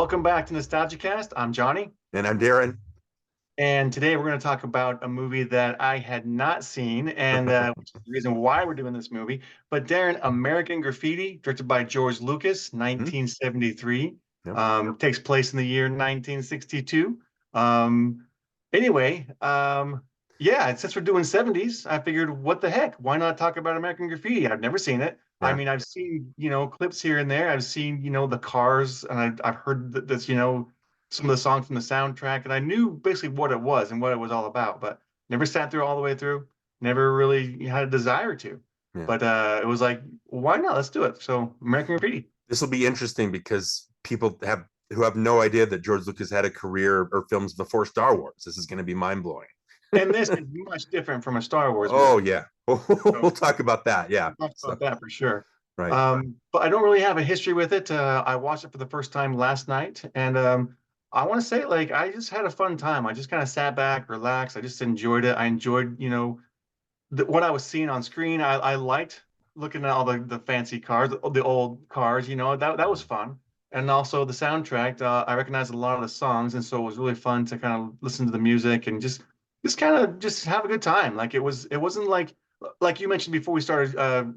Welcome back to NostalgiaCast. I'm Johnny, And I'm Darin. and today we're going to talk about a movie that I had not seen, and which is the reason why we're doing this movie. But Darin, American Graffiti, directed by George Lucas, Hmm? 1973, Yep. takes place in the year 1962. Um, anyway, yeah, since we're doing 70s, I figured, what the heck? Why not talk about American Graffiti? I've never seen it. I Yeah. mean, I've seen, clips here and there. I've seen, the cars, and I've heard this, some of the songs from the soundtrack, and I knew basically what it was and what it was all about, but never sat through all the way through. Never really had a desire to. Yeah. But it was like, why not? Let's do it. So American Graffiti. This will be interesting because people who have no idea that George Lucas had a career or films before Star Wars. This is going to be mind blowing. And this is much different from a Star Wars Oh movie. yeah, So we'll talk about that. Yeah. we'll talk So about that for sure. right. But I don't really have a history with it. I watched it for the first time last night, and I want to say, like, I just had a fun time. I just kind of sat back, relaxed. I just enjoyed it. I enjoyed, what I was seeing on screen. I liked looking at all the fancy cars, the old cars. That was fun. And also the soundtrack. I recognized a lot of the songs, and so it was really fun to kind of listen to the music and just kind of just have a good time. Like it wasn't like you mentioned before we started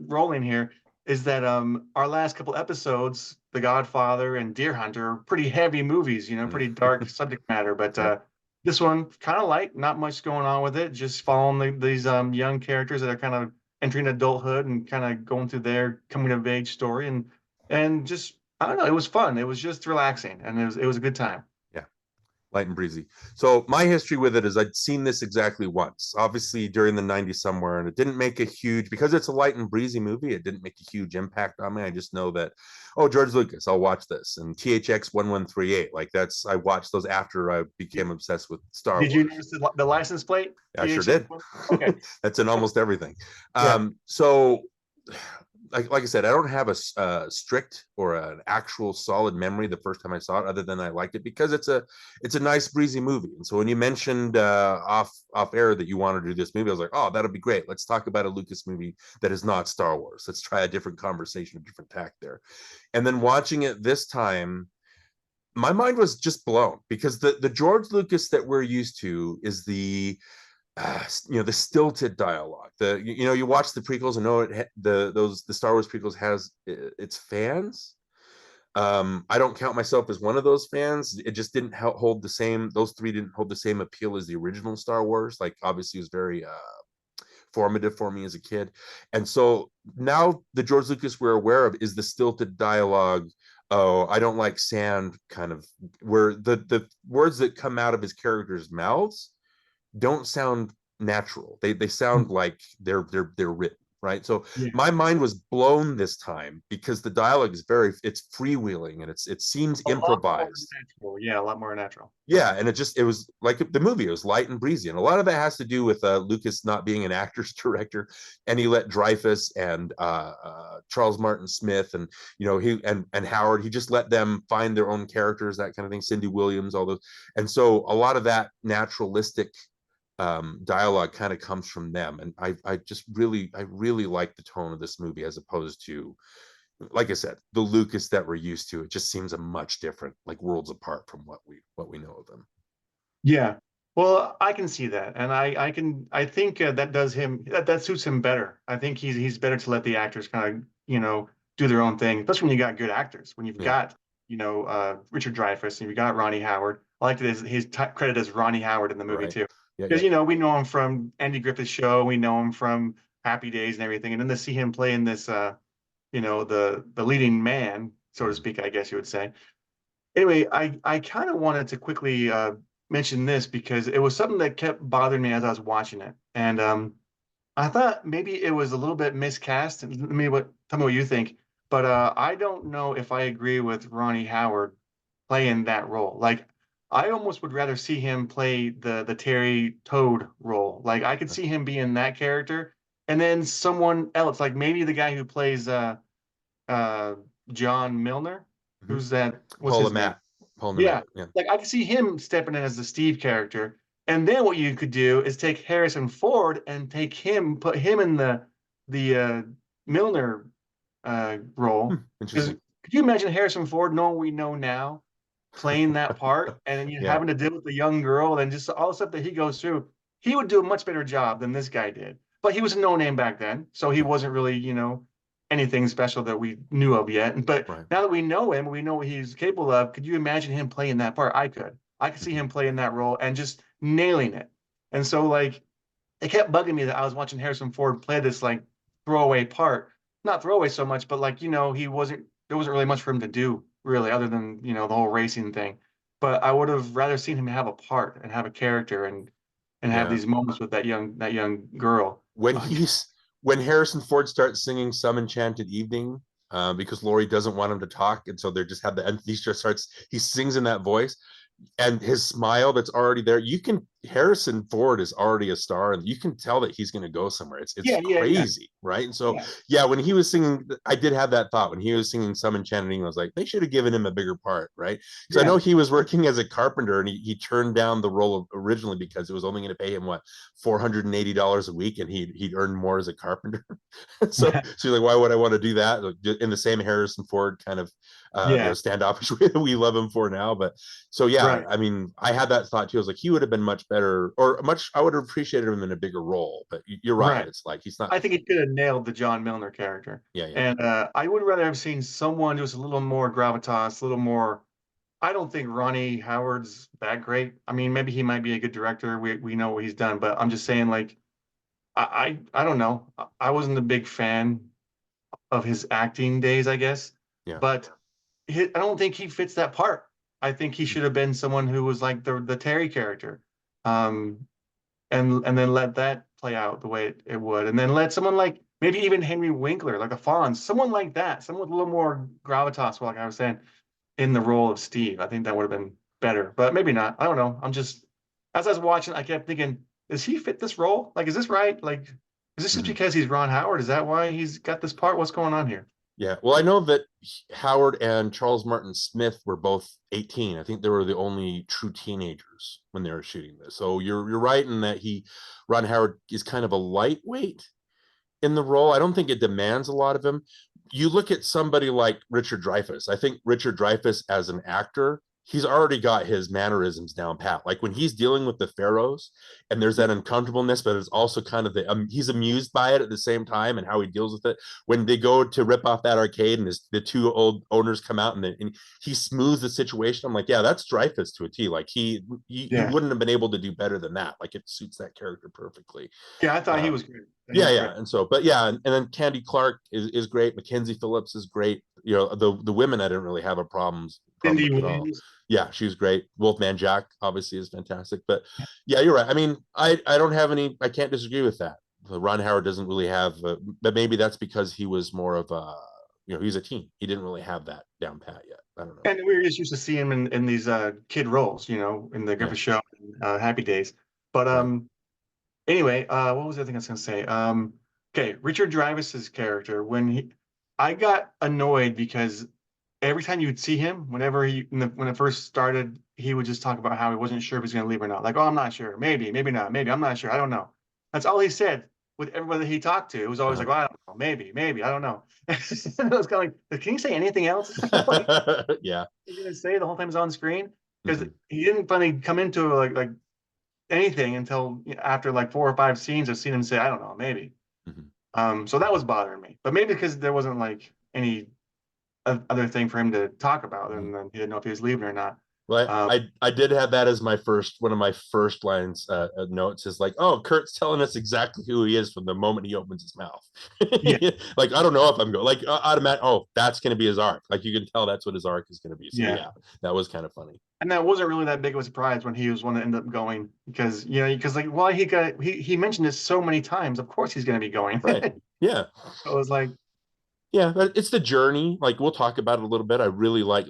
rolling here. Is that our last couple episodes, The Godfather and Deer Hunter, are pretty heavy movies. Pretty dark subject matter, but. Yeah. This one kind of light, not much going on with it. Just following these young characters that are kind of entering adulthood and kind of going through their coming of age story, and just I don't know. It was fun. It was just relaxing, and it was a good time. Yeah. Light and breezy. So my history with it is I'd seen this exactly once, obviously during the 90s somewhere, and it didn't make a huge, because it's a light and breezy movie, it didn't make a huge impact on me. I just know that, oh, George Lucas, I'll watch this. And THX 1138, like I watched those after I became obsessed with Star Did you Wars. notice the license plate? I sure THX did. one? Okay. That's in almost everything. Yeah. So like I said, I don't have a strict or an actual solid memory the first time I saw it, other than I liked it because it's a nice breezy movie. And so when you mentioned off air that you wanted to do this movie, I was like, oh, that'll be great. Let's talk about a Lucas movie that is not Star Wars. Let's try a different conversation, a different tack there. And then watching it this time, my mind was just blown because the George Lucas that we're used to is the stilted dialogue. You watch the prequels and know the Star Wars prequels has its fans. I don't count myself as one of those fans. It just didn't hold the same. Those three didn't hold the same appeal as the original Star Wars. Like obviously, it was very formative for me as a kid. And so now the George Lucas we're aware of is the stilted dialogue. Oh, I don't like sand, kind of, where the words that come out of his characters' mouths don't sound natural. They sound like they're written, right? So Yeah. my mind was blown this time because the dialogue is it's freewheeling and it seems A lot more improvised. natural. Yeah, a lot more natural. Yeah, and it was like the movie. It was light and breezy, and a lot of that has to do with Lucas not being an actor's director, and he let Dreyfuss and Charles Martin Smith and he and Howard. He just let them find their own characters, that kind of thing. Cindy Williams, all those, and so a lot of that naturalistic dialogue kind of comes from them. And I really like the tone of this movie as opposed to, like I said, the Lucas that we're used to. It just seems a much different, like worlds apart from what we know of him. Yeah. Well, I can see that, and I think that does him that suits him better. I think he's better to let the actors kind of do their own thing, especially when you got good actors. When you've Yeah. got Richard Dreyfuss and you've got Ronnie Howard. I like that his credit as Ronnie Howard in the movie Right. too, Yeah, because yeah. we know him from Andy Griffith's Show, we know him from Happy Days and everything, and then to see him play in this, the leading man, so to Mhm. speak, I guess you would say. Anyway, I kind of wanted to quickly mention this because it was something that kept bothering me as I was watching it, and I thought maybe it was a little bit miscast. And tell me what you think. But I don't know if I agree with Ronnie Howard playing that role. Like, I almost would rather see him play the Terry Toad role. Like, I could see him being that character, and then someone else, like maybe the guy who plays uh John Milner, Mhm. who's that? What's Paul his name? Matt. Paul Yeah, Matt. Yeah. like I could see him stepping in as the Steve character, and then what you could do is take Harrison Ford and put him in the Milner role. Because Interesting. could you imagine Harrison Ford knowing what we know now? playing that part, and then you Yeah, having to deal with the young girl and just all the stuff that he goes through. He would do a much better job than this guy did. But he was a no name back then, so he wasn't really, anything special that we knew of yet. But right. now that we know him, we know what he's capable of. Could you imagine him playing that part? I could. I could see Mhm. him playing that role and just nailing it. And so, like, it kept bugging me that I was watching Harrison Ford play this like throwaway part, not throwaway so much, but like he wasn't there wasn't really much for him to do really, other than the whole racing thing. But I would have rather seen him have a part and have a character and have Yeah. these moments with that young girl. When Uh, he's when Harrison Ford starts singing "Some Enchanted Evening," because Laurie doesn't want him to talk, and so they just have the and he just starts he sings in that voice, and his smile that's already there. You can Harrison Ford is already a star, and you can tell that he's going to go somewhere. It's yeah, yeah, yeah, crazy, right? And so yeah, yeah, when he was singing, I did have that thought when he was singing "Some Enchanted Evening." I was like, they should have given him a bigger part, right? Because I yeah, know he was working as a carpenter, and he turned down the role originally because it was only going to pay him what $480 a week, and he'd earn more as a carpenter. So he's like, why would I want to do that? In the same Harrison Ford kind of yeah, standoffish way that we love him for now. But so yeah, right, I mean, I had that thought too. I was like, he would have been much better, or much. I would have appreciated him in a bigger role. But you're right. right. It's like he's not. I think he could have nailed the John Milner character. Yeah, yeah, And I would rather have seen someone just a little more gravitas, a little more. I don't think Ronnie Howard's that great. I mean, maybe he might be a good director. We know what he's done, but I'm just saying, like, I don't know. I wasn't a big fan of his acting days, I guess, yeah. but I don't think he fits that part. I think he should have been someone who was like the Terry character, um, and then let that play out the way it would, and then let someone like maybe even Henry Winkler, like a Fonz, someone like that, someone with a little more gravitas, like I was saying, in the role of Steve. I think that would have been better, but maybe not. I don't know. I'm just as I was watching, I kept thinking, does he fit this role? Like, is this right? Like, is this just Mhm. because he's Ron Howard? Is that why he's got this part? What's going on here? Yeah. Well, I know that Howard and Charles Martin Smith were both 18. I think they were the only true teenagers when they were shooting this. So you're right in that Ron Howard is kind of a lightweight in the role. I don't think it demands a lot of him. You look at somebody like Richard Dreyfuss. I think Richard Dreyfuss as an actor, he's already got his mannerisms down pat. Like when he's dealing with the pharaohs, and there's that uncomfortableness, but it's also kind of he's amused by it at the same time, and how he deals with it. When they go to rip off that arcade, and the two old owners come out, and he smooths the situation. I'm like, yeah, that's Dreyfuss to a T. Like you Yeah, wouldn't have been able to do better than that. Like it suits that character perfectly. yeah, I thought he Um, was great. He yeah, was great. yeah. And so, but yeah, and then Candy Clark is great. Mackenzie Phillips is great. You know, the women I didn't really have a problem Cindy with at all. Williams. Yeah, she was great. Wolfman Jack obviously is fantastic. But yeah, you're right. I mean, I don't have any. I can't disagree with that. Ron Howard doesn't really have, but maybe that's because he was more of a, he's a teen. He didn't really have that down pat yet. I don't know. And we were just used to seeing him in these kid roles, in the Yeah, Griffith Show, Happy Days. But right. anyway, what was the other thing I was going to say? Okay, Richard Dreyfuss's character I got annoyed because every time you'd see him, whenever when it first started, he would just talk about how he wasn't sure if he's going to leave or not. Like, oh, I'm not sure, maybe, maybe not, maybe I'm not sure, I don't know. That's all he said with everybody that he talked to. It was always Uh-huh. like, oh, I don't know, maybe, I don't know. And it was kind of like, can you say anything else? Like, Yeah. he's gonna say the whole time he's on screen because Hmm. he didn't finally come into like anything until after like 4 or 5 scenes of seeing him say, I don't know, maybe. Hmm. So that was bothering me, but maybe because there wasn't like any other thing for him to talk about, and then he didn't know if he was leaving or not. Well, Um, I did have that as my first one of my first lines notes is like, oh, Kurt's telling us exactly who he is from the moment he opens his mouth. yeah, Like I don't know if I'm going like automatic. Oh, that's going to be his arc. Like you can tell that's what his arc is going to be. So yeah. yeah, that was kind of funny. And that wasn't really that big of a surprise when he was one to end up going because because like well he mentioned this so many times. Of course he's going to be going. Right. Yeah. So it was like Yeah, but it's the journey. Like we'll talk about it a little bit. I really like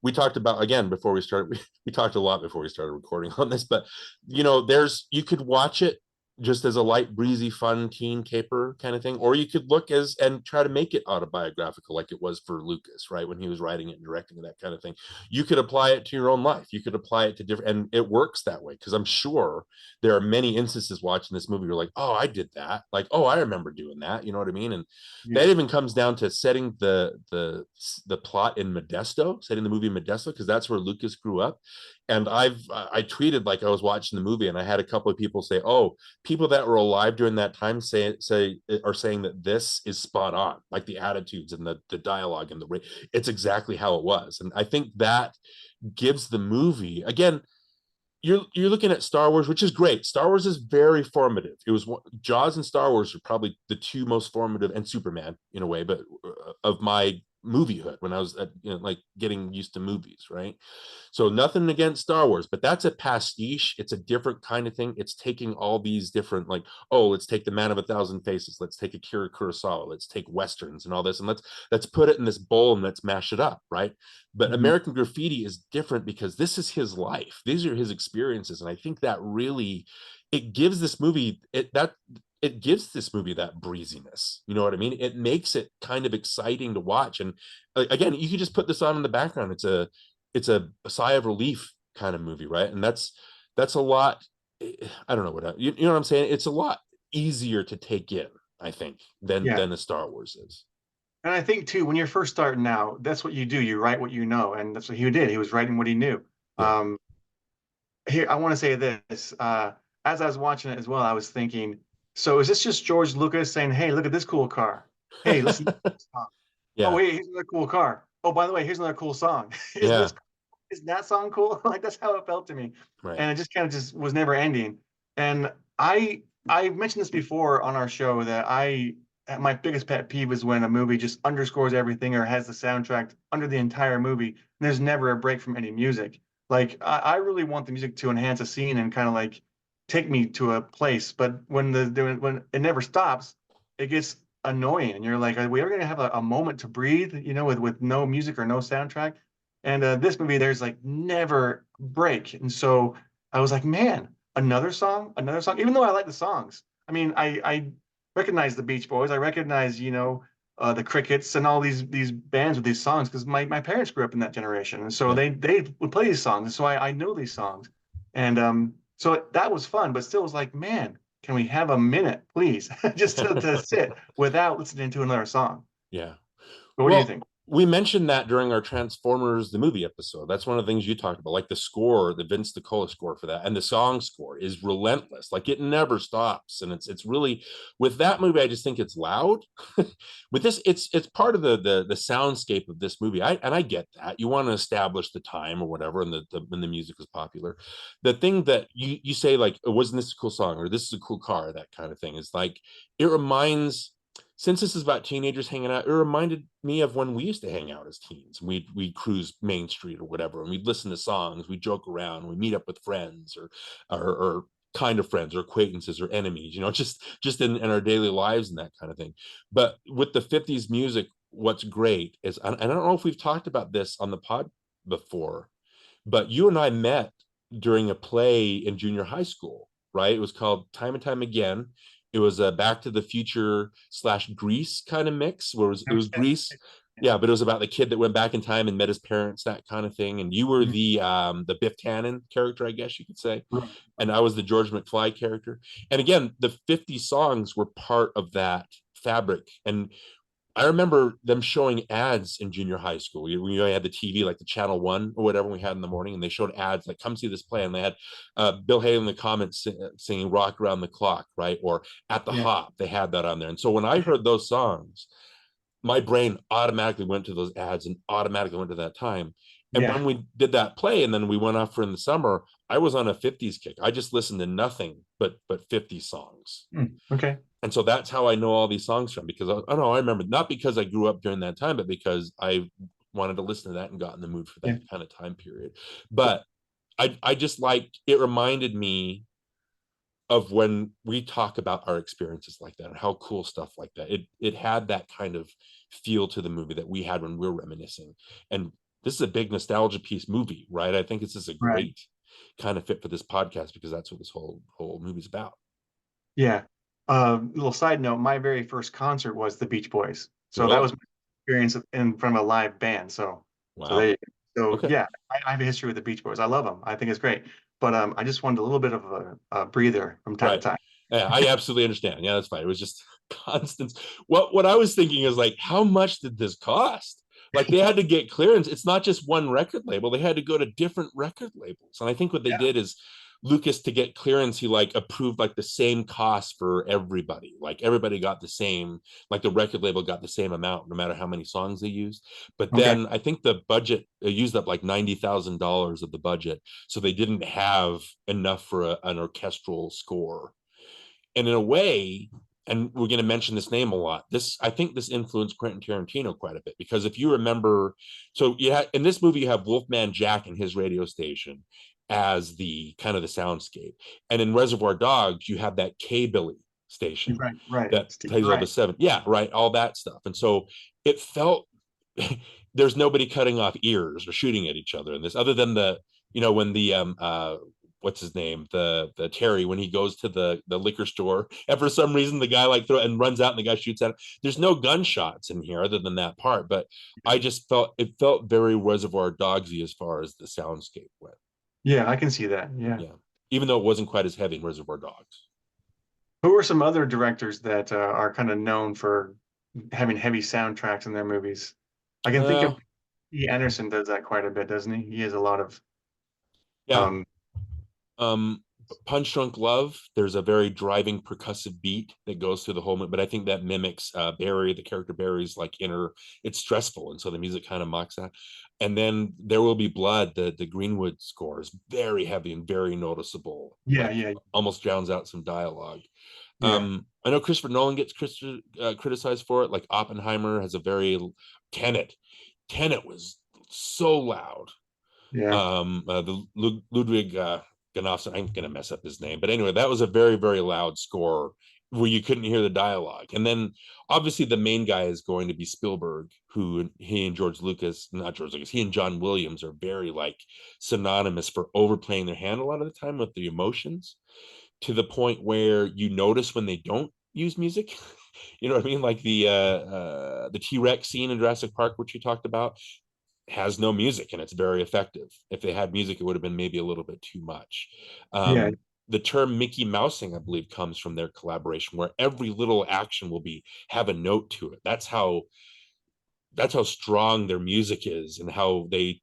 we talked about again before we started. We talked a lot before we started recording on this, but there's you could watch it just as a light, breezy, fun teen caper kind of thing, or you could look as and try to make it autobiographical, like it was for Lucas, right, when he was writing it and directing it, that kind of thing. You could apply it to your own life. You could apply it to different, and it works that way, because I'm sure there are many instances watching this movie you're like, oh, I did that, like, oh, I remember doing that, you know what I mean? And that Yeah. even comes down to setting the plot in Modesto, setting the movie in Modesto, because that's where Lucas grew up. And I tweeted like I was watching the movie, and I had a couple of people say, oh, people that were alive during that time are saying that this is spot on, like the attitudes and the dialogue and it's exactly how it was. And I think that gives the movie, again, you're looking at Star Wars, which is great. Star Wars is very formative. It was Jaws and Star Wars are probably the two most formative, and Superman in a way, but of my moviehood when I was like getting used to movies, right? So nothing against Star Wars, but that's a pastiche. It's a different kind of thing. It's taking all these different, like, oh, let's take the Man of a Thousand Faces, let's take Akira Kurosawa, let's take westerns and all this, and let's put it in this bowl and let's mash it up, right? But Mhm. American Graffiti is different because this is his life. These are his experiences, and I think that really it gives this movie it gives this movie that breeziness. You know what I mean? It makes it kind of exciting to watch. And again, you could just put this on in the background. It's a sigh of relief kind of movie, right? And that's a lot. I don't know you know what I'm saying. It's a lot easier to take in, I think, Yeah. than the Star Wars is. And I think too, when you're first starting out, that's what you do. You write what you know, and that's what he did. He was writing what he knew. Yeah. Um, Here, I want to say this. As I was watching it as well, I was thinking, so is this just George Lucas saying, "Hey, look at this cool car. Hey, listen to this song. Oh, Yeah. wait, here's another cool car. Oh, by the way, here's another cool song. Isn't Yeah. this isn't that song cool?" Like that's how it felt to me, Right. and it just kind of just was never ending. And I mentioned this before on our show that my biggest pet peeve is when a movie just underscores everything or has the soundtrack under the entire movie. And there's never a break from any music. Like I really want the music to enhance a scene and kind of like take me to a place. But when it never stops, it gets annoying. And you're like, are we ever gonna have a moment to breathe? You know, with no music or no soundtrack. And this movie, there's like never break. And so I was like, man, another song. Even though I like the songs, I mean, I recognize the Beach Boys. I recognize, the Crickets and all these bands with these songs because my parents grew up in that generation, and so Yeah. they would play these songs, and so I know these songs, and so that was fun, but still was like, man, can we have a minute, please, just to sit without listening to another song? Yeah. But what do you Well, think? we mentioned that during our Transformers the movie episode. That's one of the things you talked about, like the score, the Vince DiCola score for that, and the song score is relentless. Like it never stops, and it's really with that movie. I just think it's loud. With this, it's part of the soundscape of this movie. I get that you want to establish the time or whatever, and when the music was popular. The thing that you say like, oh, wasn't this a cool song or this is a cool car, that kind of thing is like it reminds, since this is about teenagers hanging out, it reminded me of when we used to hang out as teens. We'd cruise Main Street or whatever, and we'd listen to songs, we'd joke around, we'd meet up with friends or kind of friends or acquaintances or enemies, just in our daily lives and that kind of thing. But with the 50s music, what's great is, and I don't know if we've talked about this on the pod before, but you and I met during a play in junior high school, right? It was called Time and Time Again. It was a Back to the Future slash Grease kind of mix, where it was Grease, Yeah. yeah, but it was about the kid that went back in time and met his parents, that kind of thing. And you were the Biff Tannen character, I guess you could say, Right. and I was the George McFly character. And again, the 50 songs were part of that fabric. And I remember them showing ads in junior high school. We had the TV, like the Channel One or whatever we had in the morning, and they showed ads like, "Come see this play," and they had Bill Haley in the comments singing "Rock Around the Clock," right, or "At the Yeah. Hop." They had that on there, and so when I heard those songs, my brain automatically went to those ads and automatically went to that time. And Yeah. when we did that play, and then we went off for in the summer, I was on a 50s kick. I just listened to nothing but 50 songs. Okay. And so that's how I know all these songs from, because I know I remember, not because I grew up during that time, but because I wanted to listen to that and got in the mood for Yeah. that kind of time period. But I just like it reminded me of when we talk about our experiences like that and how cool stuff like that. It had that kind of feel to the movie that we had when we we're reminiscing. And this is a big nostalgia piece movie, right? I think this is a Right. great kind of fit for this podcast because that's what this whole movie's about. Yeah. Little side note, my very first concert was the Beach Boys. So that was Really? my experience in front of a live band. So there Wow. you go. So Okay. yeah, I have a history with the Beach Boys. I love them. I think it's great. But I just wanted a little bit of a breather from time to Right. time. Yeah, I absolutely understand. Yeah, that's fine. It was just constant. What I was thinking is like, how much did this cost? Like they had to get clearance. It's not just one record label. They had to go to different record labels. And I think what they Yeah. did is Lucas to get clearance, he like approved like the same cost for everybody. Like everybody got the same, like the record label got the same amount, no matter how many songs they used. But Okay. then I think the budget used up like $90,000 of the budget. So they didn't have enough for an orchestral score. And in a way, and we're going to mention this name a lot, this I think this influenced Quentin Tarantino quite a bit, because if you remember, so yeah, in this movie you have Wolfman Jack and his radio station as the kind of the soundscape, and in Reservoir Dogs you have that K-Billy station Right, right. that Steve, plays all the right. seven, yeah, right, all that stuff. And so it felt there's nobody cutting off ears or shooting at each other in this, other than the, when the what's his name, the Terry, when he goes to the liquor store and for some reason the guy like throw and runs out and the guy shoots at him. There's no gunshots in here other than that part, but I just felt it felt very Reservoir Dogsy as far as the soundscape went. Yeah, I can see that. Yeah. Yeah, even though it wasn't quite as heavy in Reservoir Dogs. Who are some other directors that are kind of known for having heavy soundtracks in their movies? I can think uh of E. Anderson does that quite a bit, doesn't he? He has a lot of yeah. um um Punch Drunk Love, there's a very driving percussive beat that goes through the whole movie, but I think that mimics Barry, the character Barry's like inner, it's stressful. And so the music kind of mocks that. And then There Will Be Blood, the Greenwood score is very heavy and very noticeable, yeah, like yeah, almost drowns out some dialogue. yeah, I know Christopher Nolan gets criticized for it. Like Oppenheimer has a very Tenet. Tenet was so loud. yeah, The Ludwig Ganofsson, I'm gonna mess up his name, but anyway, that was a very very loud score where you couldn't hear the dialogue. And then obviously the main guy is going to be Spielberg, who he and George Lucas, not George Lucas, he and John Williams are very like synonymous for overplaying their hand a lot of the time with the emotions, to the point where you notice when they don't use music. You know what I mean? Like the T-Rex scene in Jurassic Park, which you talked about, has no music and it's very effective. If they had music, it would have been maybe a little bit too much. yeah, The term Mickey Mousing, I believe, comes from their collaboration, where every little action will be have a note to it. That's how strong their music is, and how they,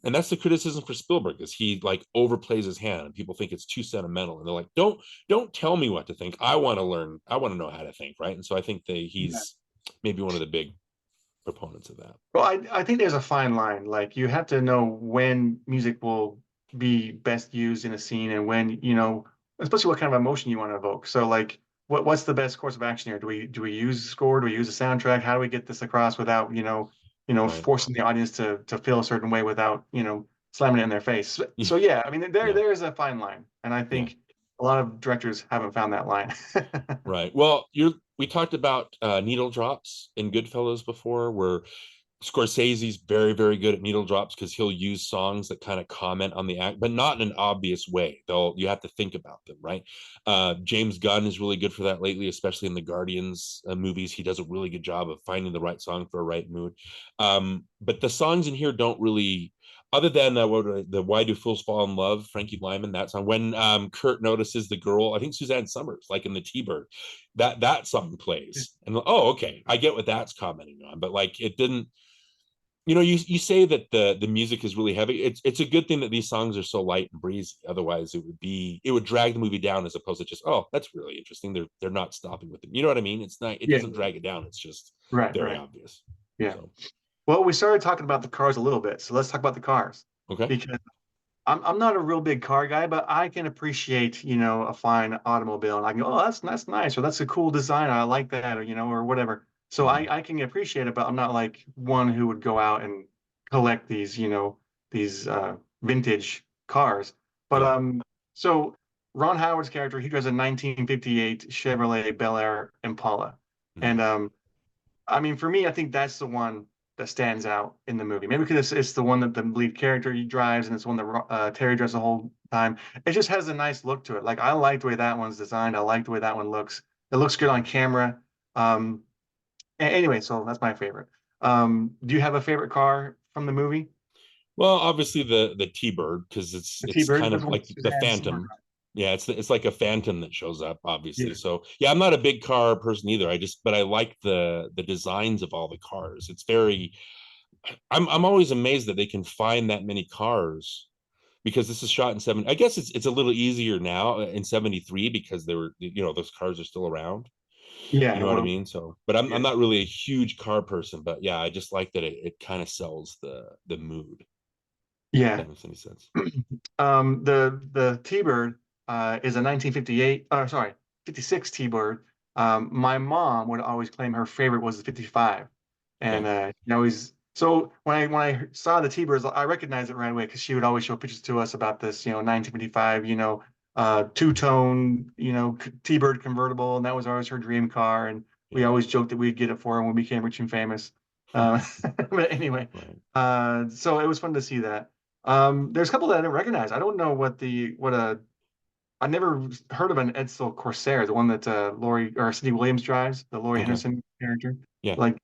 and that's the criticism for Spielberg, is he like overplays his hand and people think it's too sentimental, and they're like, don't tell me what to think. I want to learn, I want to know how to think, right? And so I think yeah. he's maybe one of the big proponents of that. Well, I think there's a fine line. Like you have to know when music will be best used in a scene and when, especially what kind of emotion you want to evoke. So like what's the best course of action here? Do we use score? Do we use a soundtrack? How do we get this across without, Right. forcing the audience to feel a certain way without, slamming it in their face? So yeah, I mean Yeah. there is a fine line. And I Yeah. think a lot of directors haven't found that line. Right. Well, we talked about needle drops in Goodfellas before, where Scorsese's very, very good at needle drops because he'll use songs that kind of comment on the act, but not in an obvious way. You have to think about them, right? James Gunn is really good for that lately, especially in the Guardians movies. He does a really good job of finding the right song for a right mood. But the songs in here don't really, other than the Why Do Fools Fall in Love, Frankie Lyman, that song. When Kurt notices the girl, I think Suzanne Summers, like in the T-Bird, that song plays, and oh, okay, I get what that's commenting on, but like it didn't. You say that the music is really heavy. It's a good thing that these songs are so light and breezy. Otherwise, it would drag the movie down, as opposed to just, oh, that's really interesting. They're not stopping with it. You know what I mean? It's not. It Yeah, doesn't drag it down. It's just right, very right. obvious. Yeah. So Well, we started talking about the cars a little bit, so let's talk about the cars okay. because I'm not a real big car guy, but I can appreciate, a fine automobile, and I can go, oh, that's nice, or that's a cool design, I like that, or or whatever. So Mhm. I can appreciate it, but I'm not like one who would go out and collect these vintage cars. But Yeah. so Ron Howard's character, he drives a 1958 Chevrolet Bel Air Impala, Mhm. and I mean, for me, I think that's the one. that stands out in the movie. Maybe because it's the one that the lead character drives, and it's one that Terry drives the whole time. It just has a nice look to it. Like I like the way that one's designed. I like the way that one looks. It looks good on camera. Anyway, so that's my favorite. Do you have a favorite car from the movie? Well, obviously the T-Bird, because it's The it's T-Bird. kind This of one, like the Suzanne's. Phantom. Yeah, it's like a Phantom that shows up, obviously. Yeah, So yeah, I'm not a big car person either. But I like the designs of all the cars. It's very I'm always amazed that they can find that many cars, because this is shot in seven. I guess it's a little easier now in 73 because they were, those cars are still around. You yeah. know what I Well, mean? So, but I'm yeah, not really a huge car person, but yeah, I just like that it kind of sells the mood. If yeah. that makes any sense. The T-Bird is a 1958, sorry, 56 T-Bird. My mom would always claim her favorite was the 55, and Okay. she always. So when I saw the T-Birds, I recognized it right away because she would always show pictures to us about this, 1955, two-tone, T-Bird convertible, and that was always her dream car, and we Yeah. always joked that we'd get it for her when we became rich and famous. But anyway, Right. so it was fun to see that. There's a couple that I didn't recognize. I don't know I never heard of an Edsel Corsair, the one that Laurie or Cindy Williams drives, the Laurie Okay. Henderson character. Yeah. Like,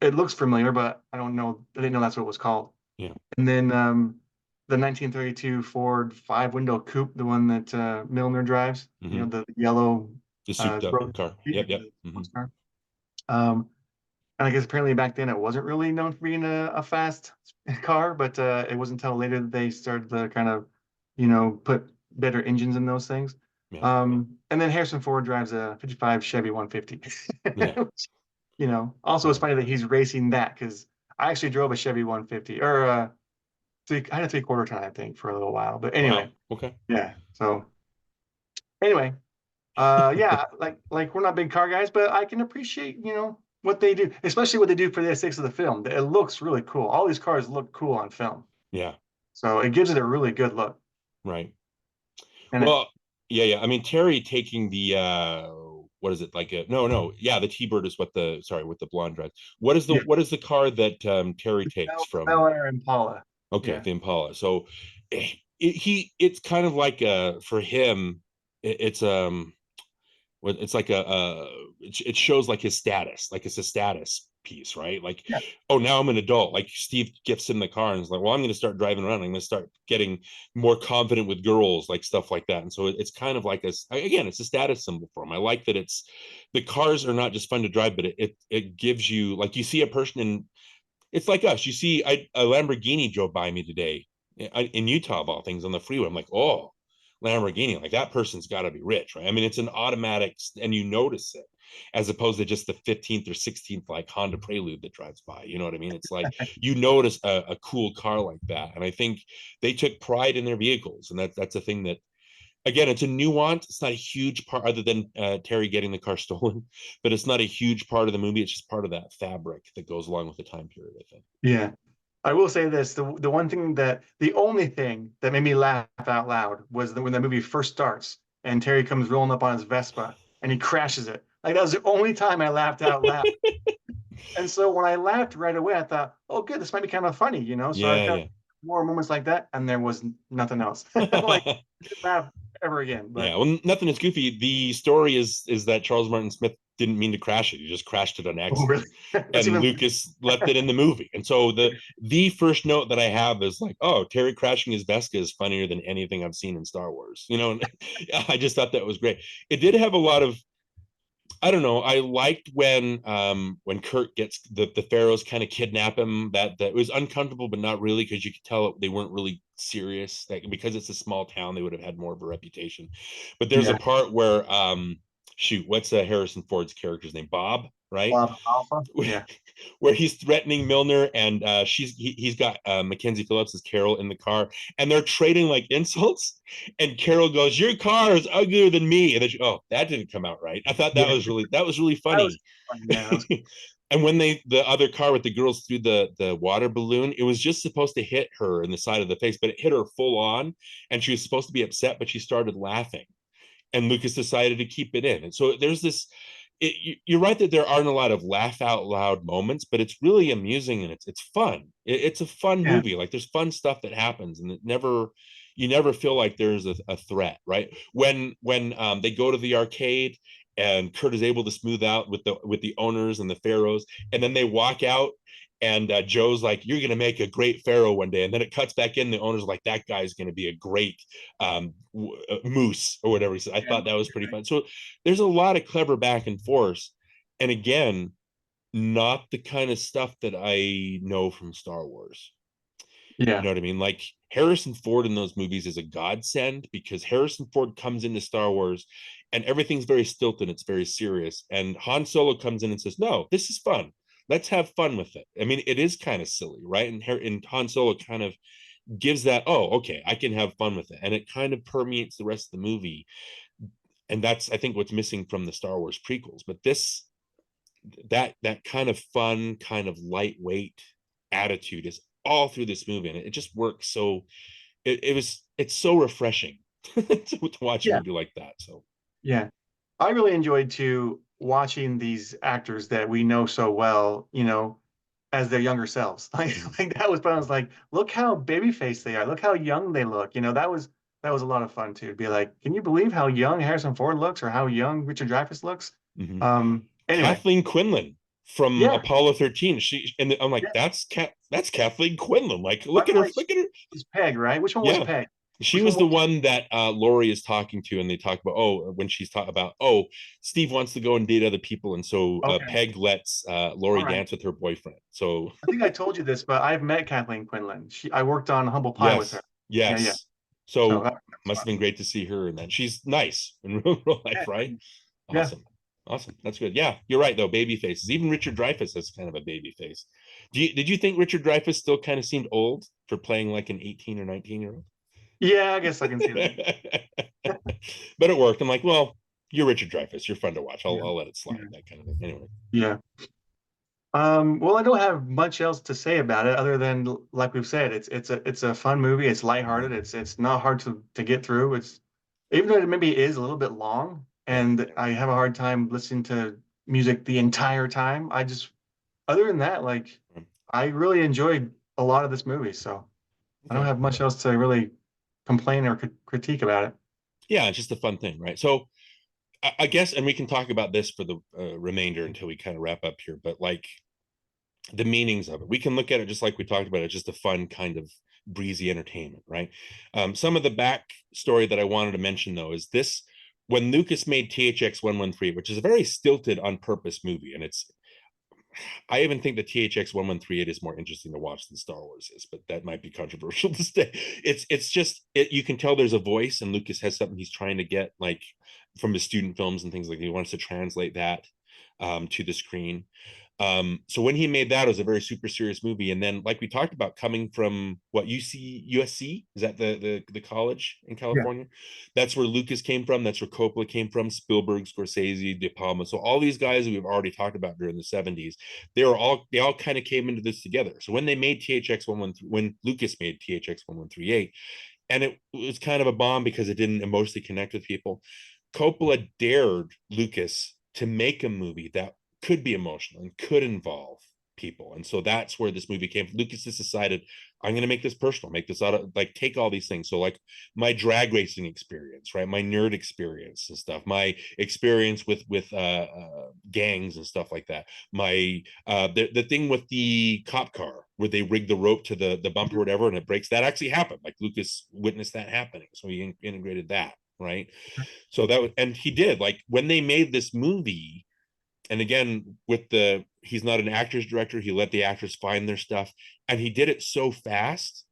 it looks familiar, but I don't know. I didn't know that's what it was called. Yeah. And then the 1932 Ford five-window coupe, the one that Milner drives. Hmm. The yellow The souped up road car. yeah, Yep. Yep. the Hmm. sports car. Um, and I guess apparently back then it wasn't really known for being a fast car, but it wasn't until later that they started to kind of, put better engines in those things. Yeah. And then Harrison Ford drives a 55 Chevy 150. Yeah. Also it's Right. funny that he's racing that because I actually drove a Chevy 150 or I had a three-quarter ton, I think, for a little while. But anyway, Wow. Okay. yeah. So anyway, yeah, like we're not big car guys, but I can appreciate, what they do, especially what they do for the aesthetics of the film. It looks really cool. All these cars look cool on film. Yeah. So it gives it a really good look. Right. And it Well, yeah, yeah. I mean, Terry taking the what is it like a no, yeah, the T-Bird is what the sorry, with the blonde dress. yeah, What is the car that Terry takes the from? Bel Air Impala. Okay, Yeah. the Impala. So it's kind of like for him, it's it's like it shows like his status, like it's a status piece, right? Like, Yeah. oh, now I'm an adult. Like Steve gets in the car and is like, well, I'm going to start driving around. I'm going to start getting more confident with girls, like stuff like that. And so it's kind of like again, it's a status symbol for him. I like that the cars are not just fun to drive, but it gives you, like, you see a person in, it's like us. You see a Lamborghini drove by me today in Utah, of all things, on the freeway. I'm like, oh, Lamborghini, like that person's got to be rich, right? I mean, it's an automatic, and you notice it, as opposed to just the 15th or 16th like Honda Prelude that drives by. You know what I mean? It's like you notice a cool car like that, and I think they took pride in their vehicles, and that's a thing that, again, it's a nuance. It's not a huge part, other than Terry getting the car stolen, but it's not a huge part of the movie. It's just part of that fabric that goes along with the time period, I think. Yeah. I will say this, the only thing that made me laugh out loud was when the movie first starts and Terry comes rolling up on his Vespa and he crashes it. Like that was the only time I laughed out loud. And so when I laughed right away, I thought, oh, good, this might be kind of funny, So I Yeah, kind of yeah. more moments like that, and there was nothing else. Like, didn't laugh ever again. Yeah, But well, nothing is goofy. The story is that Charles Martin Smith didn't mean to crash it. He just crashed it on oh, accident, really, that's and even Lucas left it in the movie. And so the first note that I have is like, oh, Terry crashing his Vespa is funnier than anything I've seen in Star Wars. And I just thought that was great. It did have a lot of, I don't know. I liked when Kurt gets the pharaohs kind of kidnap him. That was uncomfortable, but not really, because you could tell they weren't really serious. Like, because it's a small town, they would have had more of a reputation. But there's a yeah, part where shoot, what's Harrison Ford's character's name? Bob, right? Bob Alpha. Yeah, Where he's threatening Milner, and he's got Mackenzie Phillips as Carol in the car, and they're trading like insults. And Carol goes, "Your car is uglier than me," and then oh, that didn't come out right. I thought yeah, that was really that was funny. funny. Yeah, that was And when the other car with the girls threw the water balloon, it was just supposed to hit her in the side of the face, but it hit her full on, and she was supposed to be upset, but she started laughing, and Lucas decided to keep it in. And so there's this, you're right that there aren't a lot of laugh out loud moments, but it's really amusing and it's fun. It's a fun Yeah, movie. Like there's fun stuff that happens, and it never you never feel like there's a threat, right? When they go to the arcade and Kurt is able to smooth out with the owners and the pharaohs, and then they walk out. And Joe's like, "You're gonna make a great pharaoh one day," and then it cuts back in. The owner's like, "That guy's gonna be a great moose or whatever." He said. I yeah, thought that was pretty fun. So there's a lot of clever back and forth, and again, not the kind of stuff that I know from Star Wars. You yeah, know what I mean? Like Harrison Ford in those movies is a godsend because Harrison Ford comes into Star Wars and everything's very stilted, it's very serious, and Han Solo comes in and says, "No, this is fun. Let's have fun with it." I mean, it is kind of silly, right? And Han Solo kind of gives that, "Oh, okay, I can have fun with it," and it kind of permeates the rest of the movie. And that's, I think, what's missing from the Star Wars prequels. But this that kind of fun, kind of lightweight attitude is all through this movie, and it just works. So it's so refreshing to watch a yeah, movie like that. So yeah. I really enjoyed too watching these actors that we know so well, as their younger selves. mhm. Like that was fun. I was like, look how baby-faced they are. Look how young they look. That was a lot of fun too. To be like, can you believe how young Harrison Ford looks or how young Richard Dreyfuss looks? Mhm. Anyway, Kathleen Quinlan from yeah. Apollo 13. And I'm like, Yeah. that's Kathleen Quinlan. Like, By look the at her, way, she look at her. was Peg, right? Which one was Yeah. Peg? She Which was one the was? one that Lori is talking to, and they talk about, when she's talking about, Steve wants to go and date other people, and so Okay. Peg lets All Lori right. dance with her boyfriend. So I think I told you this, but I've met Kathleen Quinlan. I worked on Humble Pie with her. yes, Yeah, yeah. yes. So So that's must have fun. been great to see her, and then she's nice in real Yeah, life, right? yeah. Awesome. Awesome. That's good. Yeah, you're right though. Baby faces. Even Richard Dreyfuss has kind of a baby face. Did you think Richard Dreyfuss still kind of seemed old for playing like an 18 or 19-year-old? Yeah, I guess I can see that. But it worked. I'm like, well, you're Richard Dreyfuss. You're fun to watch. Yeah, I'll let it yeah, slide. That kind of thing. Anyway. yeah. Well, I don't have much else to say about it other than like we've said, it's a fun movie. It's lighthearted. Mhm. It's not hard to get through. It's even though it maybe is a little bit long, Yeah. and I have a hard time listening to music the entire time. Other than that, like Um, I really enjoyed a lot of this movie, so I don't Okay. have much else to really complain or critique about it. Yeah, it's just a fun thing, right? So I guess, and we can talk about this for the remainder until we kind of wrap up here. But like the meanings of it, we can look at it just like we talked about. It's just a fun kind of breezy entertainment, right? Some of the backstory that I wanted to mention though is this: when Lucas made THX 113, which is a very stilted on purpose movie, and I even think the THX 1138 is more interesting to watch than Star Wars is, but that might be controversial to say. It's just you can tell there's a voice, and Lucas has something he's trying to get like from his student films and things like that. He wants to translate that to the screen. So when he made that, it was a very super serious movie. And then, like we talked about, coming from what USC, is that the college in Yeah, California? That's where Lucas came from. That's where Coppola came from. Spielberg, Scorsese, De Palma. So all these guys we've already talked about during the '70s, they all kind of came into this together. So when they made THX 113, when Lucas made THX 1138, and it was kind of a bomb because it didn't emotionally connect with people. Coppola dared Lucas to make a movie that could be emotional and could involve people. And so that's where this movie came from. Lucas just decided, I'm going to make this personal, make this out of like, take all these things. So like my drag racing experience, right? My nerd experience and stuff, my experience with gangs and stuff like that. The thing with the cop car where they rig the rope to the bumper or whatever, and it breaks, that actually happened. Like Lucas witnessed that happening. So he integrated that. Right. So that was, and he did, like when they made this movie, and again with he's not an actor's director, he let the actors find their stuff, and he did it so fast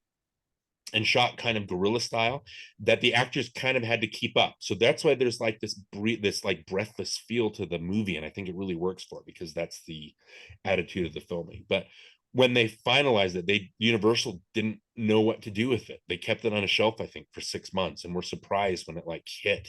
and shot kind of guerrilla style that the actors kind of had to keep up. So that's why there's like this like breathless feel to the movie, and I think it really works for it because that's the attitude of the filming. But when they finalized it, Universal didn't know what to do with it. They kept it on a shelf, I think, for 6 months, and were surprised when it like hit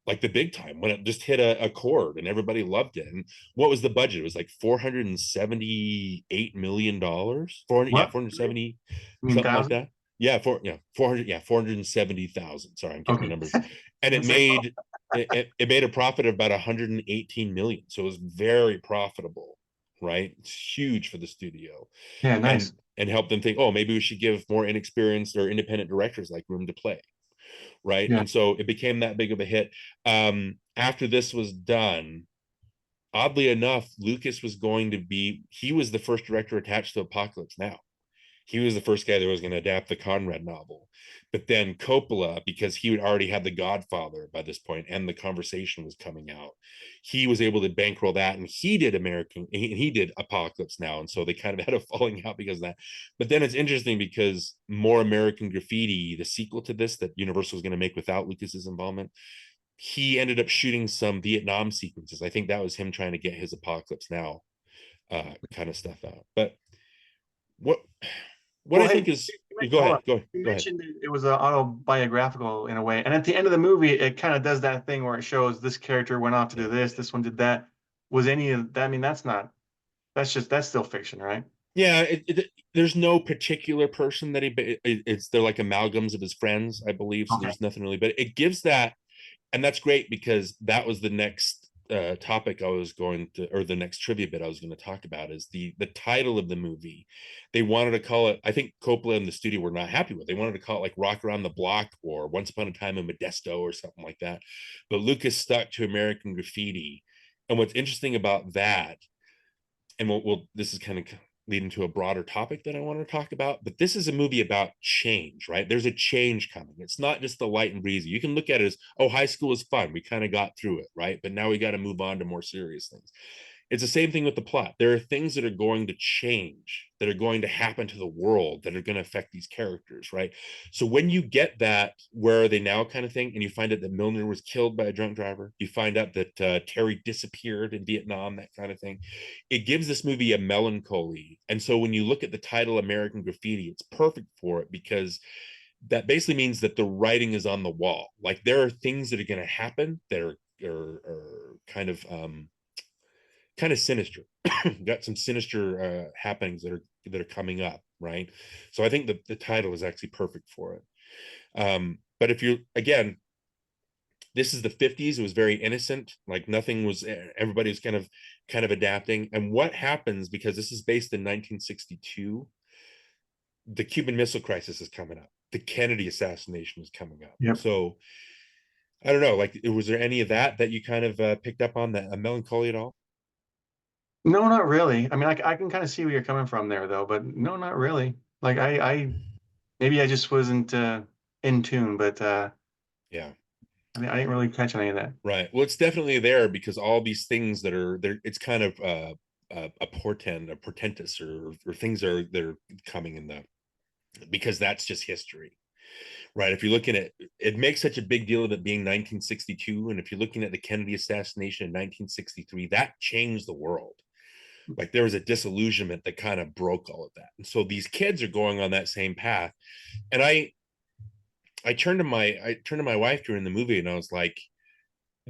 like the big time, when it just hit a chord and everybody loved it. And what was the budget? It was like $478 million. 400, yeah, what? 470, You mean something like thousand? that. Yeah, 470,000. Sorry, I'm getting the Okay, numbers. And I it say, well, made it made a profit of about 118 million, so it was very profitable, right? It's huge for the studio, Yeah, and nice. help them think, oh, maybe we should give more inexperienced or independent directors like room to play, right? Yeah. And so it became that big of a hit. After this was done, oddly enough, Lucas was going to be, he was the first director attached to Apocalypse Now. He was the first guy that was going to adapt the Conrad novel. But then Coppola, because he had already had The Godfather by this point and The Conversation was coming out, he was able to bankroll that, and he did he did Apocalypse Now. And so they kind of had a falling out because of that. But then it's interesting because More American Graffiti, the sequel to this that Universal was going to make without Lucas's involvement, he ended up shooting some Vietnam sequences. I think that was him trying to get his Apocalypse Now kind of stuff out. But what Well, I hey, think is, go hold ahead, on. go You ahead. mentioned it was autobiographical in a way, and at the end of the movie, it kind of does that thing where it shows this character went off to do Yeah. this one did that. Was any of that? I mean, that's not. That's still fiction, right? Yeah, there's no particular person that it's they're like amalgams of his friends, I believe. So Okay. there's nothing really, but it gives that, and that's great because that was the next topic I was going to, or the next trivia bit I was going to talk about is the title of the movie. They wanted to call it, I think Coppola and the studio were not happy with. They wanted to call it like Rock Around the Block or Once Upon a Time in Modesto or something like that. But Lucas stuck to American Graffiti. And what's interesting about that, and this is kind of leading to a broader topic that I want to talk about, but this is a movie about change, right? There's a change coming. It's not just the light and breezy. You can look at it as, oh, high school is fun. We kind of got through it, right? But now we got to move on to more serious things. It's the same thing with the plot. There are things that are going to change, that are going to happen to the world, that are going to affect these characters, right? So when you get that, where are they now kind of thing, and you find out that Milner was killed by a drunk driver, you find out that Terry disappeared in Vietnam, that kind of thing, it gives this movie a melancholy. And so when you look at the title American Graffiti, it's perfect for it because that basically means that the writing is on the wall. Like there are things that are going to happen that are kind of sinister. Got some sinister happenings that are coming up, right? So I think the title is actually perfect for it. But if you, again, this is the 50s, it was very innocent, like nothing was, everybody was kind of adapting. And what happens, because this is based in 1962, the Cuban Missile Crisis is coming up, the Kennedy assassination is coming up. Yep. So I don't know, like was there any of that you kind of picked up on, that a melancholy at all? No, not really. I mean, I can kind of see where you're coming from there, though, but no, not really. Like I maybe I just wasn't in tune, but Yeah. I didn't really catch any of that. Right. Well, it's definitely there because all these things that are there, it's kind of a portend, a portentous, or things are they're coming in the, because that's just history, right? If you're looking at, it makes such a big deal of it being 1962, and if you're looking at the Kennedy assassination in 1963, that changed the world. Like there was a disillusionment that kind of broke all of that, and so these kids are going on that same path. And I turned to my wife during the movie, and I was like,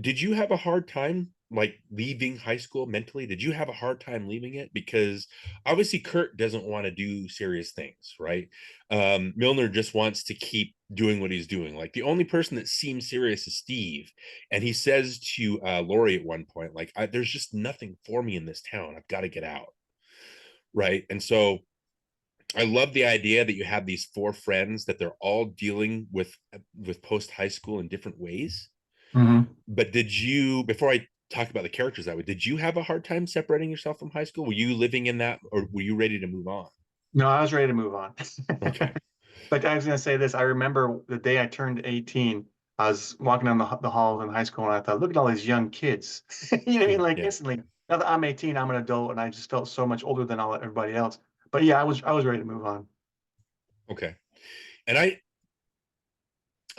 did you have a hard time like leaving high school mentally? Did you have a hard time leaving it? Because obviously Kurt doesn't want to do serious things, right? Milner just wants to keep doing what he's doing. Like the only person that seems serious is Steve, and he says to Lori at one point, like, there's just nothing for me in this town, I've got to get out, right? And so I love the idea that you have these four friends that they're all dealing with post high school in different ways. Hmm. But did you, before I talk about the characters that way, did you have a hard time separating yourself from high school? Were you living in that, or were you ready to move on? No, I was ready to move on. Okay. But I was going to say this. I remember the day I turned 18, I was walking down the halls in high school and I thought, look at all these young kids. You know what I mean? Like Yeah. instantly, now that I'm 18, I'm an adult and I just felt so much older than all everybody else. But yeah, I was ready to move on. Okay. And I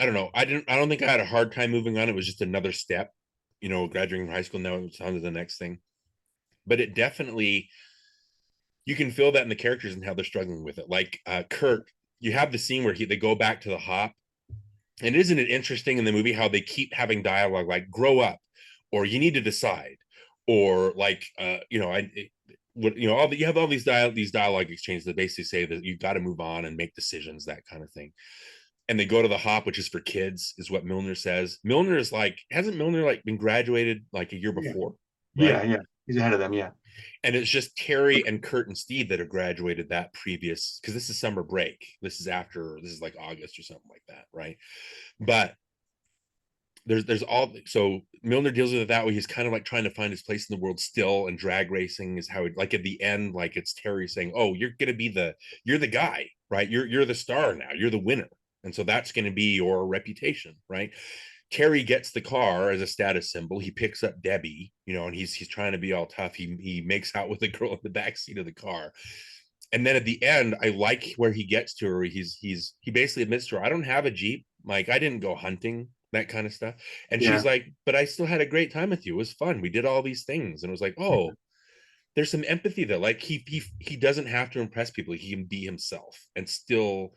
don't know. I don't think I had a hard time moving on. It was just another step, graduating from high school. Now it's on to the next thing. But it definitely, you can feel that in the characters and how they're struggling with it. Like Kurt, you have the scene where they go back to the hop. And isn't it interesting in the movie how they keep having dialogue like grow up, or you need to decide, or like you have all these dialogue exchanges that basically say that you've got to move on and make decisions, that kind of thing. and they go to the hop, which is for kids, is what Milner says. Milner is like, hasn't Milner like been graduated like a year Yeah. before, Yeah, right? yeah. He's ahead of them, yeah. And it's just Terry and Kurt and Steve that have graduated that previous, because this is summer break. This is after, this is like August or something like that, right? But there's all, so Milner deals with it that way. He's kind of like trying to find his place in the world still, and drag racing is how it, like at the end, like it's Terry saying, oh, you're the guy, right? You're the star now, you're the winner. And so that's going to be your reputation, right? Terry gets the car as a status symbol. He picks up Debbie, and he's trying to be all tough. He makes out with the girl in the back seat of the car. And then at the end, I like where he gets to her. He basically admits to her, I don't have a Jeep. Like, I didn't go hunting, that kind of stuff. And she's Yeah. like, but I still had a great time with you. It was fun. We did all these things. And it was like, oh, there's some empathy there. Like he doesn't have to impress people. He can be himself and still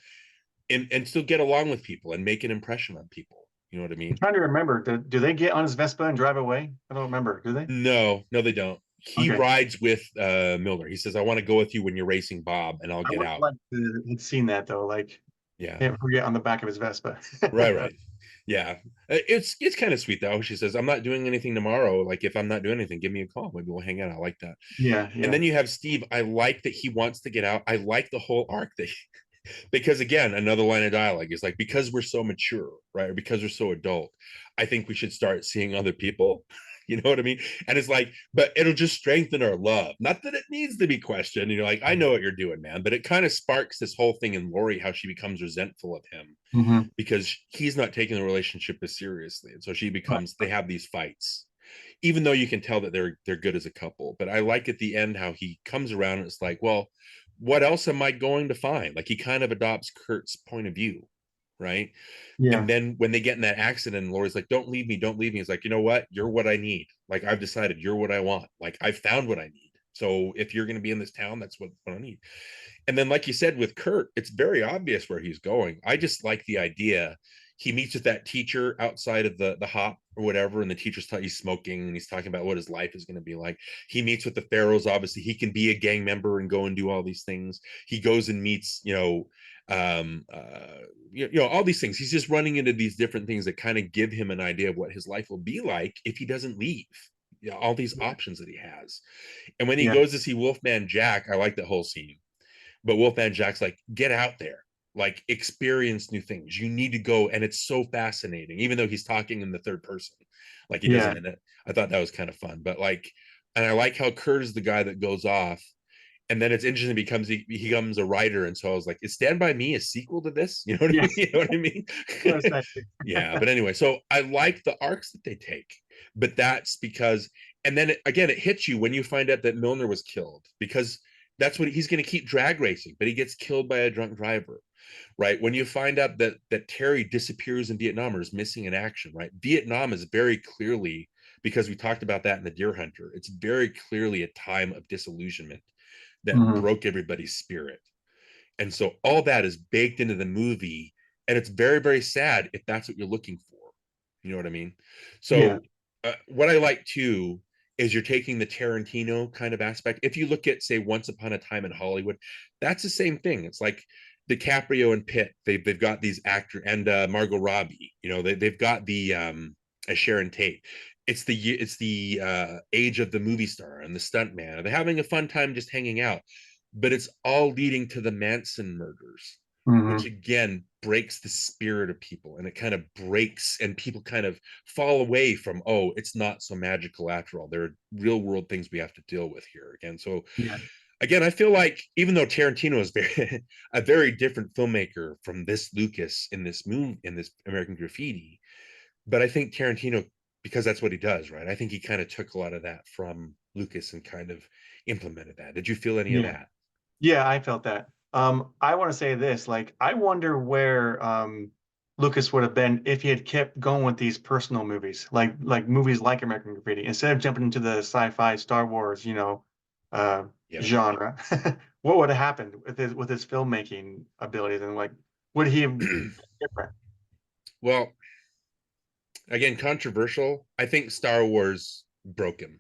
get along with people and make an impression on people. You know what I I'm mean? trying to remember. Do they get on his Vespa and drive away? I don't remember. Do they? No, they don't. He Okay. rides with Milner. He says, I want to go with you when you're racing Bob, and I'll I get would have out. liked to have seen that though. Like Yeah. him who get on the back of his Vespa. Right. Yeah. It's kind of sweet though. She says, I'm not doing anything tomorrow. Like, if I'm not doing anything, give me a call. Maybe we'll hang out. I like that. Yeah, And yeah, then you have Steve. I like that he wants to get out. I like the whole arc that because again, another line of dialogue is like, because we're so mature, right? Or because we're so adult, I think we should start seeing other people. You know what I mean? And it's like, but it'll just strengthen our love. Not that it needs to be questioned. Like, I know what you're doing, man. But it kind of sparks this whole thing in Lori, how she becomes resentful of him hmm, because he's not taking the relationship as seriously. And so she right, becomes, they have these fights, even though you can tell that they're good as a couple. But I like at the end how he comes around and it's like, well, what else am I going to find? Like, he kind of adopts Kurt's point of view, right? yeah, And then when they get in that accident, and Lori's like, don't leave me, don't leave me. He's like, you know what? You're what I need. Like, I've decided you're what I want. Like, I've found what I need. So if you're going to be in this town, that's what I need. And then, like you said, with Kurt, it's very obvious where he's going. I just like the idea. He meets with that teacher outside of the hop or whatever, and the teacher's he's smoking and he's talking about what his life is going to be like. He meets with the Pharaohs. Obviously, he can be a gang member and go and do all these things. He goes and meets, um, uh, all these things. He's just running into these different things that kind of give him an idea of what his life will be like if he doesn't leave. All these options that he has. And when he yeah, goes to see Wolfman Jack, I like that whole scene, but Wolfman Jack's like, get out there, like experience new things. You need to go. And it's so fascinating, even though he's talking in the third person, like he yeah, doesn't in it. I thought that was kind of fun. But like, and I like how Kurt is the guy that goes off. And then it's interesting, he becomes a writer. And so I was like, is Stand By Me a sequel to this? You know what I mean? yes. You know what I mean? Yes, I do. Yeah. But anyway, so I like the arcs that they take, but that's because, and then again, it hits you when you find out that Milner was killed, because that's what he's going to keep drag racing, but he gets killed by a drunk driver, right? When you find out that Terry disappears in Vietnam or is missing in action, right? Vietnam is very clearly, because we talked about that in The Deer Hunter, it's very clearly a time of disillusionment that Hmm. broke everybody's spirit. And so all that is baked into the movie, and it's very, very sad if that's what you're looking for. You know what I mean? Yeah, So what I like too is you're taking the Tarantino kind of aspect. If you look at, say, Once Upon a Time in Hollywood, that's the same thing. It's like DiCaprio and Pitt. They've got these actors, and Margot Robbie. They've got the Sharon Tate. It's the age of the movie star and the stunt man. They're having a fun time just hanging out, but it's all leading to the Manson murders, which hmm, again breaks the spirit of people, and it kind of breaks, and people kind of fall away from, oh, it's not so magical after all. There are real world things we have to deal with here again. So yeah, again, I feel like even though Tarantino is very a very different filmmaker from this Lucas in this movie, in this American Graffiti, but I think Tarantino, because that's what he does, right? I think he kind of took a lot of that from Lucas and kind of implemented that. Did you feel any of yeah, that? yeah. I felt that. I want to say this. Like, I wonder where Lucas would have been if he had kept going with these personal movies, like movies like American Graffiti, instead of jumping into the sci-fi Star Wars, uh, Yeah. genre. What would have happened with his filmmaking abilities, and like, would he have been different? Well, again, controversial. I think Star Wars broke him.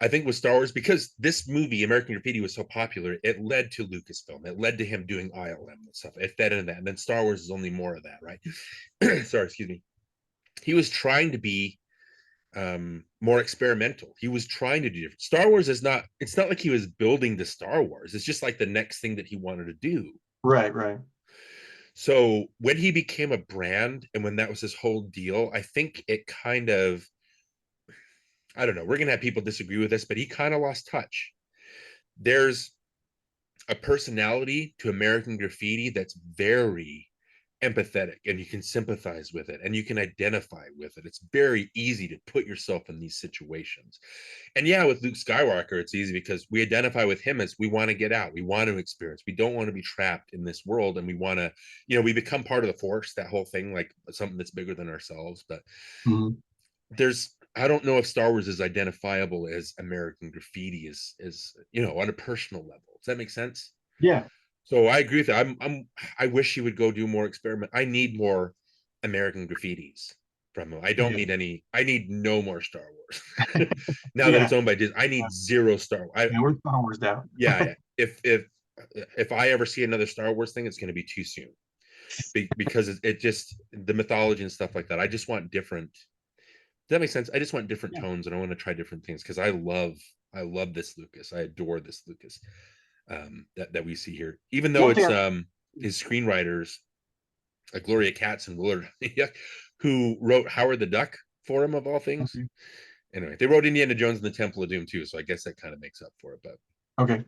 I think with Star Wars, because this movie, American Graffiti, was so popular, it led to Lucasfilm. It led to him doing ILM and stuff. It fed into that. And then Star Wars is only more of that, right? Sorry, excuse me. He was trying to be more experimental. He was trying to do different. Star Wars is not, it's not like he was building the Star Wars. It's just like the next thing that he wanted to do. Right, right. So when he became a brand and when that was his whole deal, I think it kind of, I don't know, we're going to have people disagree with this, but he kind of lost touch. There's a personality to American Graffiti that's very empathetic, and you can sympathize with it and you can identify with it. It's very easy to put yourself in these situations. And yeah, with Luke Skywalker, it's easy because we identify with him as we want to get out, we want to experience, we don't want to be trapped in this world, and we want to, you know, we become part of the Force, that whole thing, like something that's bigger than ourselves. But there's, I don't know if Star Wars is identifiable as American Graffiti is, you know, on a personal level. Does that make sense? Yeah. So I agree with that. I wish he would go do more experiment. I need more American Graffitis from him. I don't need any. I need no more Star Wars. Now that it's owned by Disney, I need zero Star Wars. We're Star Wars now. Yeah. If I ever see another Star Wars thing, it's going to be too soon, because it just, the mythology and stuff like that. I just want different. Does that make sense? I just want different tones, and I want to try different things, because I love this Lucas. I adore this Lucas that we see here, even though it's his screenwriters, Gloria Katz and Willard who wrote Howard the Duck for him, of all things. Anyway, they wrote Indiana Jones and the Temple of Doom too, so I guess that kind of makes up for it. But okay.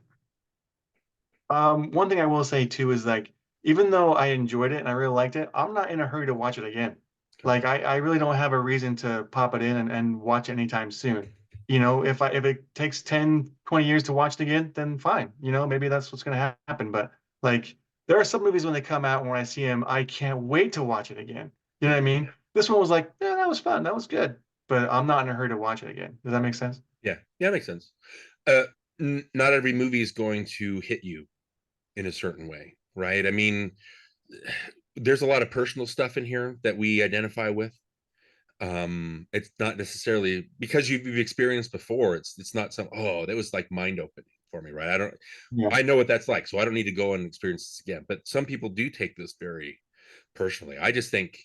One thing I will say too is, like, even though I enjoyed it and I really liked it, I'm not in a hurry to watch it again. Like, I really don't have a reason to pop it in and watch it anytime soon. You know, if it takes 10, 20 years to watch it again, then fine. You know, maybe that's what's going to happen. But like, there are some movies when they come out, and when I see them, I can't wait to watch it again. You know what I mean? This one was like, yeah, that was fun. That was good. But I'm not in a hurry to watch it again. Does that make sense? Yeah, that makes sense. Not every movie is going to hit you in a certain way, right? I mean, there's a lot of personal stuff in here that we identify with. It's not necessarily because you've experienced before. It's not some, oh, that was like mind opening for me, right? I know what that's like, so I don't need to go and experience this again. But some people do take this very personally. I just think,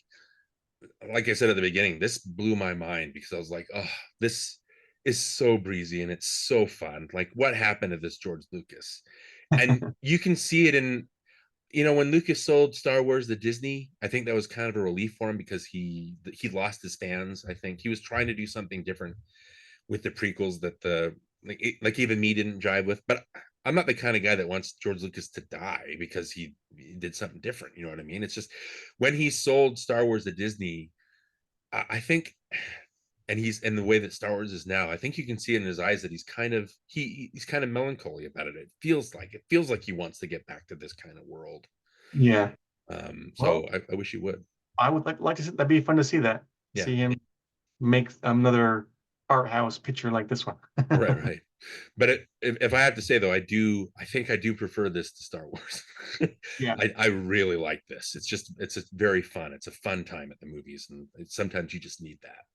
like I said at the beginning, this blew my mind, because I was like, oh, this is so breezy and it's so fun. Like, what happened to this George Lucas? And you can see it in, you know, when Lucas sold Star Wars to Disney, I think that was kind of a relief for him, because he lost his fans. I think he was trying to do something different with the prequels that like even me didn't jive with. But I'm not the kind of guy that wants George Lucas to die because he did something different. You know what I mean? It's just, when he sold Star Wars to Disney, I think, and he's in the way that Star Wars is now, I think you can see it in his eyes that he's kind of melancholy about it. It feels like he wants to get back to this kind of world. Yeah. So I wish he would. I would like to see, that'd be fun to see that. Yeah. See him make another art house picture like this one. Right. But if I have to say though, I think I do prefer this to Star Wars. Yeah. I really like this. It's very fun. It's a fun time at the movies, and sometimes you just need that.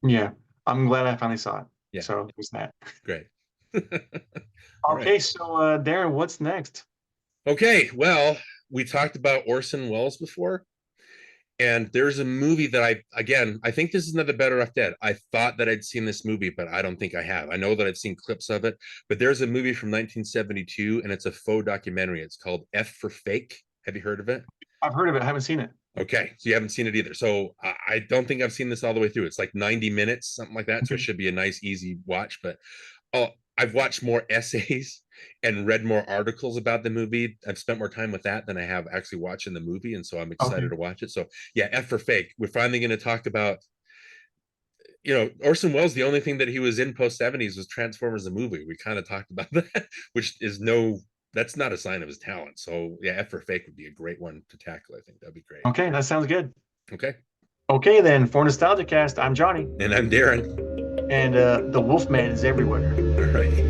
Yeah, I'm glad I finally saw it. Yeah. So there's that. Great. Okay, right. So Darin, what's next? Okay, well, we talked about Orson Welles before, and there's a movie that I think this is another Better Off Dead. I thought that I'd seen this movie, but I don't think I have. I know that I've seen clips of it, but there's a movie from 1972, and it's a faux documentary. It's called F for Fake. Have you heard of it? I've heard of it. I haven't seen it. Okay, so you haven't seen it either. So I don't think I've seen this all the way through. It's like 90 minutes, something like that. So it should be a nice, easy watch. But I've watched more essays and read more articles about the movie. I've spent more time with that than I have actually watching the movie. And so I'm excited to watch it. So yeah, F for Fake. We're finally going to talk about, you know, Orson Welles, the only thing that he was in post 70s was Transformers the movie. We kind of talked about that, which is that's not a sign of his talent. So yeah, F for Fake would be a great one to tackle. I think that'd be great. Okay, that sounds good. Okay, then, for NostalgiaCast, I'm Jonny. And I'm Darin. And the Wolfman is everywhere. All right.